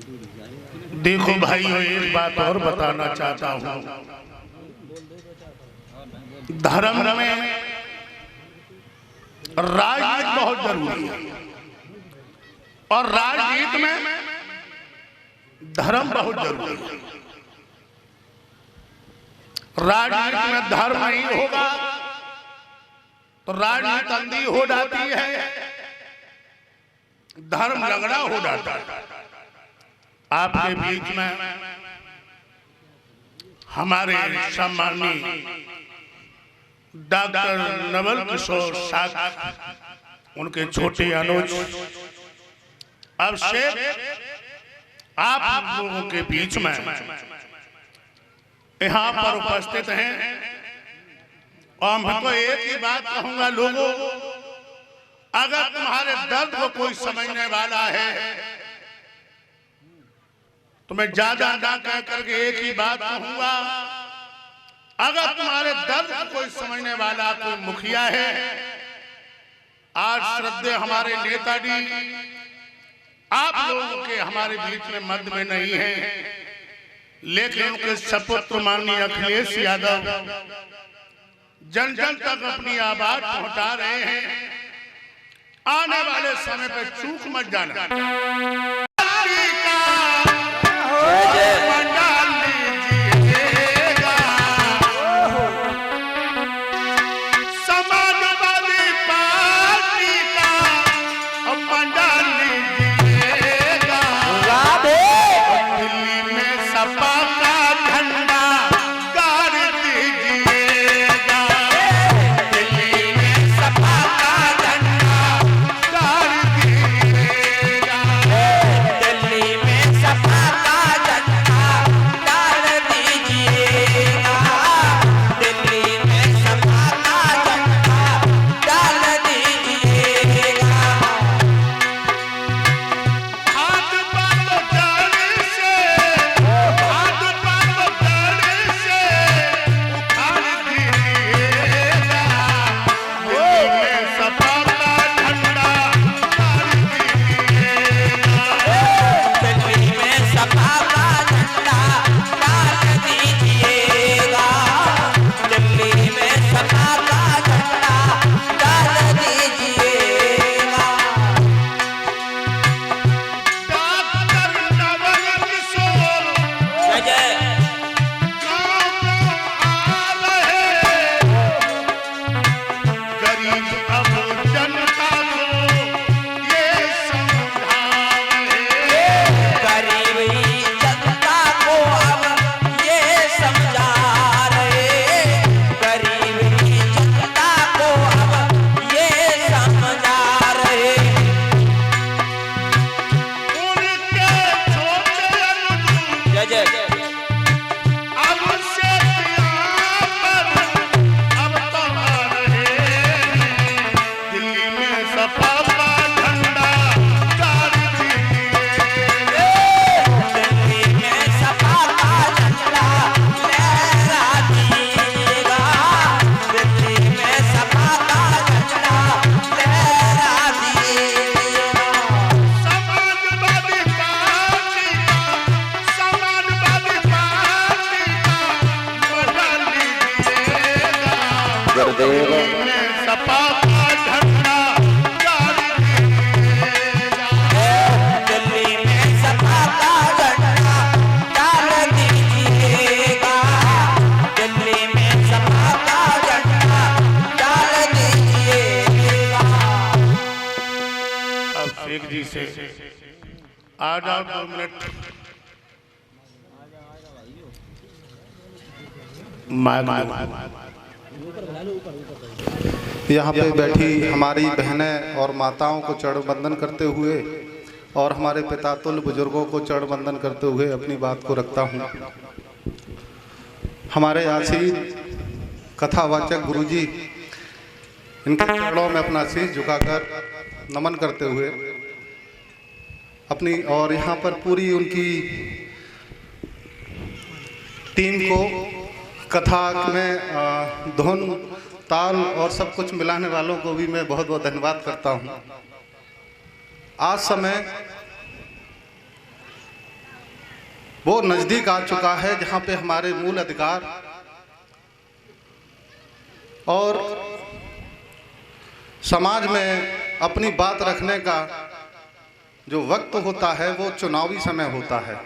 देखो भाइयों, एक बात और बताना चाहता हूँ। धर्म में राजनीति बहुत जरूरी है और राजनीति में धर्म बहुत जरूरी है। राजनीति में धर्म नहीं होगा तो राजनीति अंधी हो जाती है, धर्म झगड़ा हो जाता है। आपके बीच में हमारे सम्माननीय डॉक्टर नवल किशोर साथ उनके छोटे अनुज अभिषेक आप लोगों के बीच में यहाँ पर उपस्थित हैं और मैं तो एक ही बात कहूंगा, लोगों, अगर तुम्हारे दर्द को कोई समझने वाला है तो मैं ज्यादा ना कह करके एक ही बात कहूंगा, अगर तुम्हारे दर्द को कोई समझने वाला कोई मुखिया है, आज श्रद्धेय हमारे नेताजी आप लोगों के हमारे बीच में मध्य में नहीं है, लेकिन उनके सपुत्र माननीय अखिलेश यादव जन जन तक अपनी आवाज पहुंचा रहे हैं। आने वाले समय पे चूक मत जाना। जी से आ जाओ 2 मिनट। यहाँ पे बैठी हमारी बहनें और माताओं को चरण वंदन करते हुए और हमारे पितातुल्य बुजुर्गों को चरण वंदन करते हुए अपनी बात को रखता हूँ। हमारे आशीष कथावाचक गुरुजी इनके चरणों में अपना शीश झुकाकर नमन करते हुए अपनी और यहाँ पर पूरी उनकी टीम को कथा में धुन ताल और सब कुछ मिलाने वालों को भी मैं बहुत बहुत धन्यवाद करता हूँ। आज समय वो नज़दीक आ चुका है जहाँ पे हमारे मूल अधिकार और समाज में अपनी बात रखने का जो वक्त होता है वो चुनावी समय होता है।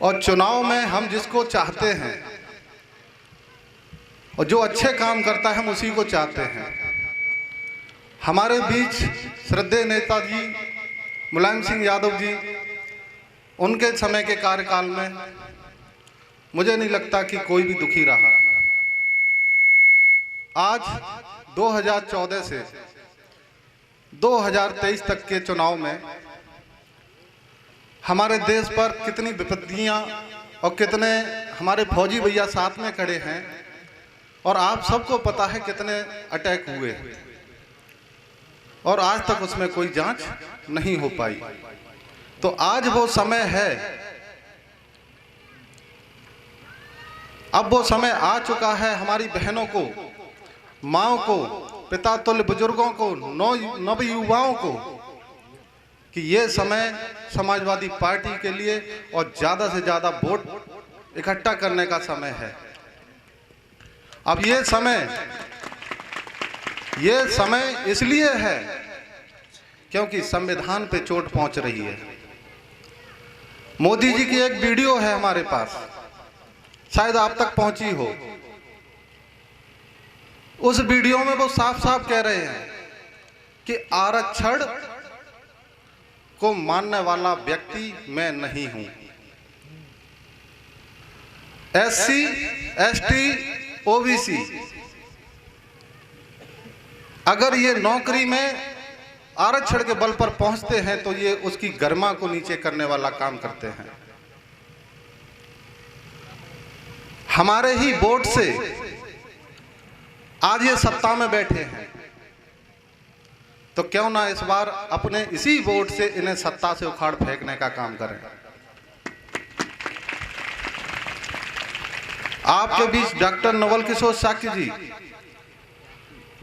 और चुनाव में हम जिसको चाहते हैं और जो अच्छे काम करता है हम उसी को चाहते हैं। हमारे बीच श्रद्धेय नेताजी मुलायम सिंह यादव जी, उनके समय के कार्यकाल में मुझे नहीं लगता कि कोई भी दुखी रहा। आज 2014 से 2023 तक के चुनाव में हमारे देश पर कितनी विपत्तियां और कितने हमारे फौजी भैया साथ में खड़े हैं और आप सबको पता है कितने अटैक हुए और आज तक उसमें कोई जांच नहीं हो पाई। तो आज वो समय है, अब वो समय आ चुका है हमारी बहनों को, माओं को, पिता तुल्य बुजुर्गों को, नव युवाओं को कि ये समय समाजवादी पार्टी के लिए और ज़्यादा से ज़्यादा वोट इकट्ठा करने का समय है। अब ये समय इसलिए है क्योंकि संविधान पे चोट पहुंच रही है। मोदी जी की एक वीडियो है हमारे पास, शायद आप तक पहुंची हो। उस वीडियो में वो साफ साफ कह रहे हैं कि आरक्षण को मानने वाला व्यक्ति मैं नहीं हूं। एससी, एसटी, ओबीसी अगर ये नौकरी में आरक्षण के बल पर पहुंचते हैं तो ये उसकी गरिमा को नीचे करने वाला काम करते हैं। हमारे ही वोट से आज ये सत्ता में बैठे हैं, तो क्यों ना इस बार अपने इसी वोट से इन्हें सत्ता से उखाड़ फेंकने का काम करें। आपके बीच डॉक्टर नवल किशोर शाक्य जी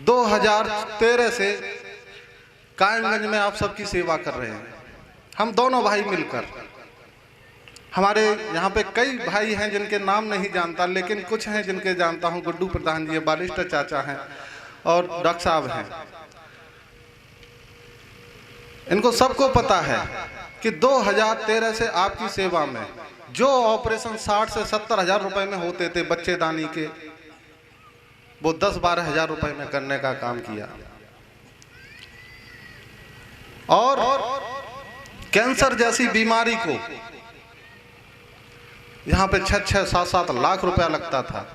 2013 से कायमगंज में आप सबकी सेवा कर रहे हैं। हम दोनों भाई मिलकर, हमारे यहाँ पे कई भाई हैं जिनके नाम नहीं जानता, लेकिन कुछ हैं जिनके जानता हूँ। गुड्डू प्रधान जी, बालिस्टर चाचा हैं और डॉक्टर साहब हैं। इनको सबको पता है कि 2013 से आपकी सेवा में जो ऑपरेशन 60 से 70 हजार रुपए में होते थे बच्चेदानी के, वो 10-12 हजार रुपए में करने का काम किया। और कैंसर जैसी बीमारी को यहाँ पे 6-7 लाख रुपया लगता था,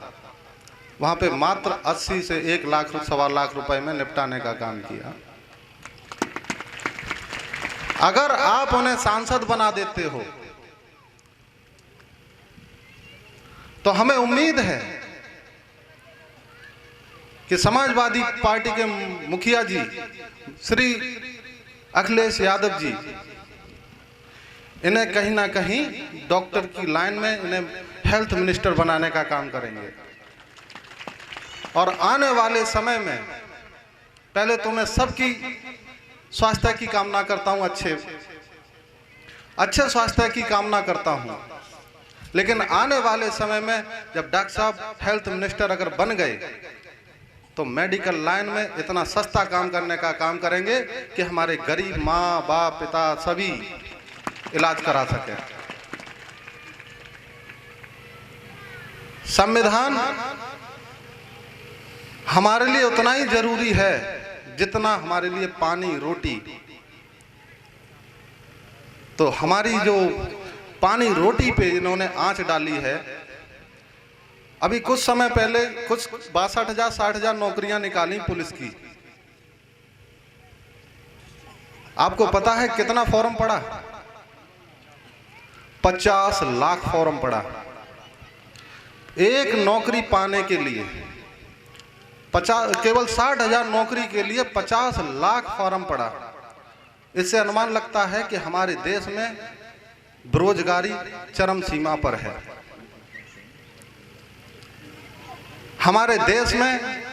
वहां पे मात्र 80 से 1 लाख 1.25 लाख रुपए में निपटाने का काम किया। अगर आप उन्हें सांसद बना देते हो तो हमें उम्मीद है कि समाजवादी पार्टी के मुखिया जी श्री अखिलेश यादव जी इन्हें कहीं ना कहीं डॉक्टर की लाइन में इन्हें हेल्थ मिनिस्टर बनाने का काम करेंगे। और आने वाले समय में, पहले तो मैं सबकी स्वास्थ्य की कामना करता हूं, अच्छे स्वास्थ्य की कामना करता हूं, लेकिन आने वाले समय में जब डॉक्टर साहब हेल्थ मिनिस्टर अगर बन गए तो मेडिकल लाइन में इतना सस्ता काम करने का काम करेंगे कि हमारे गरीब माँ बाप पिता सभी इलाज करा सके। संविधान हमारे लिए उतना ही जरूरी है जितना हमारे लिए पानी रोटी। तो हमारी जो पानी रोटी पे इन्होंने आंच डाली है, अभी कुछ समय पहले कुछ 62,000-60,000 नौकरियां निकाली पुलिस की। आपको पता है कितना फॉर्म पड़ा? 50 लाख फॉर्म पड़ा। एक नौकरी पाने के लिए केवल 60,000 नौकरी के लिए 50 लाख फॉर्म पड़ा। इससे अनुमान लगता है कि हमारे देश में बेरोजगारी चरम सीमा पर है। हमारे देश में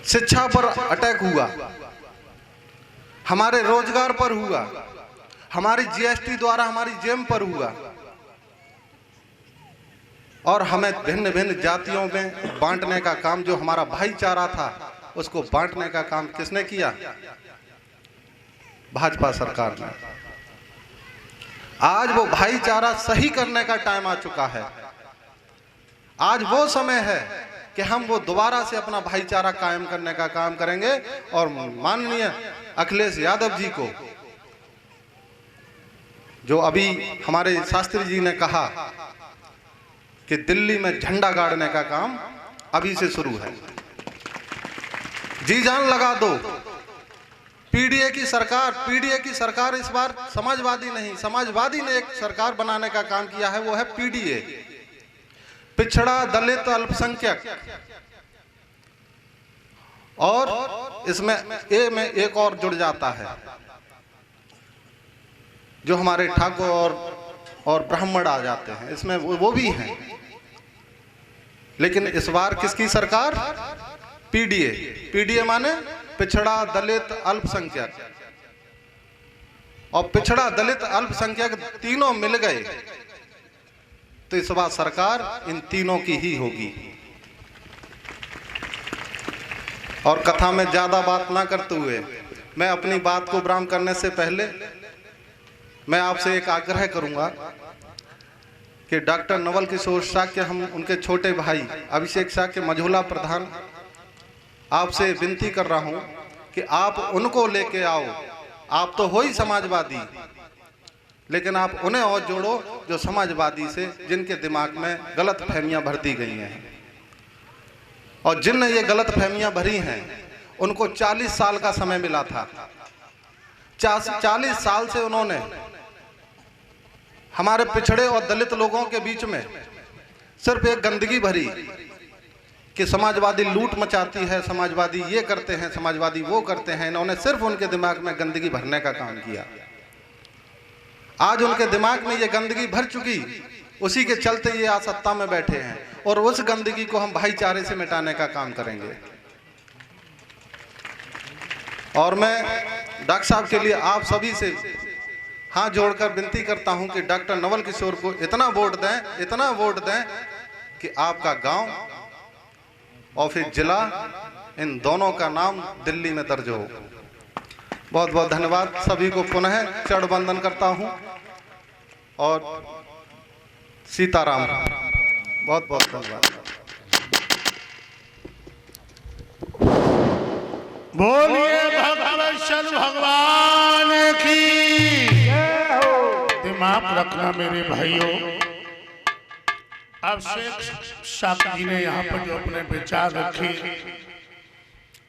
शिक्षा पर अटैक हुआ, हमारे रोजगार पर हुआ, हमारी जीएसटी द्वारा हमारी जेब पर हुआ, और हमें भिन्न भिन्न जातियों में बांटने का काम, जो हमारा भाईचारा था उसको बांटने का काम किसने किया? भाजपा सरकार ने। आज वो भाईचारा सही करने का टाइम आ चुका है। आज वो समय है कि हम वो दोबारा से अपना भाईचारा कायम करने का काम करेंगे। और माननीय अखिलेश यादव जी को, जो अभी हमारे शास्त्री जी ने कहा कि दिल्ली में झंडा गाड़ने का काम अभी से शुरू है, जी जान लगा दो। पीडीए की सरकार इस बार समाजवादी नहीं, समाजवादी ने एक सरकार बनाने का काम किया है, वो है पीडीए, पिछड़ा दलित अल्पसंख्यक। और इसमें ए में एक और जुड़ जाता है, जो हमारे ठाकुर और ब्राह्मण आ जाते हैं, इसमें वो भी हैं। लेकिन इस बार किसकी सरकार? पीडीए माने पिछड़ा दलित अल्पसंख्यक, और पिछड़ा दलित अल्पसंख्यक तीनों मिल गए तो इस बार सरकार इन तीनों की ही होगी। और कथा में ज्यादा बात ना करते हुए मैं अपनी बात को विराम करने से पहले मैं आपसे एक आग्रह करूंगा कि डॉक्टर नवल किशोर शाक्य, हम उनके छोटे भाई अभिषेक शाक्य मझोला प्रधान, आपसे विनती कर रहा हूं कि आप उनको लेके आओ। आप तो हो ही समाजवादी, लेकिन आप उन्हें और जोड़ो जो समाजवादी से, जिनके दिमाग में गलत फहमियां भर दी गई हैं। और जिनने ये गलत फहमियां भरी हैं उनको 40 साल का समय मिला था। 40 साल से उन्होंने हमारे पिछड़े और दलित लोगों के बीच में सिर्फ एक गंदगी भरी कि समाजवादी लूट मचाती है, समाजवादी ये करते हैं, समाजवादी वो करते हैं। इन्होंने सिर्फ उनके दिमाग में गंदगी भरने का काम किया। आज उनके दिमाग में ये गंदगी भर चुकी, उसी के चलते ये आज सत्ता में बैठे हैं, और उस गंदगी को हम भाईचारे से मिटाने का काम करेंगे। और मैं डॉक्टर साहब के लिए आप सभी से हाथ जोड़कर विनती करता हूं कि डॉक्टर नवल किशोर को इतना वोट दें कि आपका गांव और फिर जिला, इन दोनों का नाम दिल्ली में दर्ज हो। बहुत बहुत धन्यवाद। सभी को पुनः चरण वंदन करता हूं और सीताराम। बहुत बहुत धन्यवाद। बोलिए भगवत भगवान की। दिमाग रखना मेरे भाइयों। अब शेख शाक्य जी ने यहाँ पर जो अपने विचार रखे,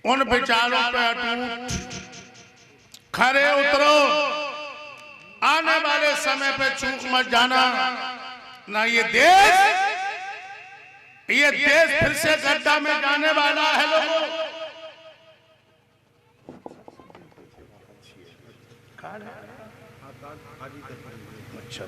उन विचारों पे अटूट खरे उतरो। आने वाले समय पे चूक मत जाना, ना ये देश फिर से गड्ढा में जाने वाला है लोगों। अच्छा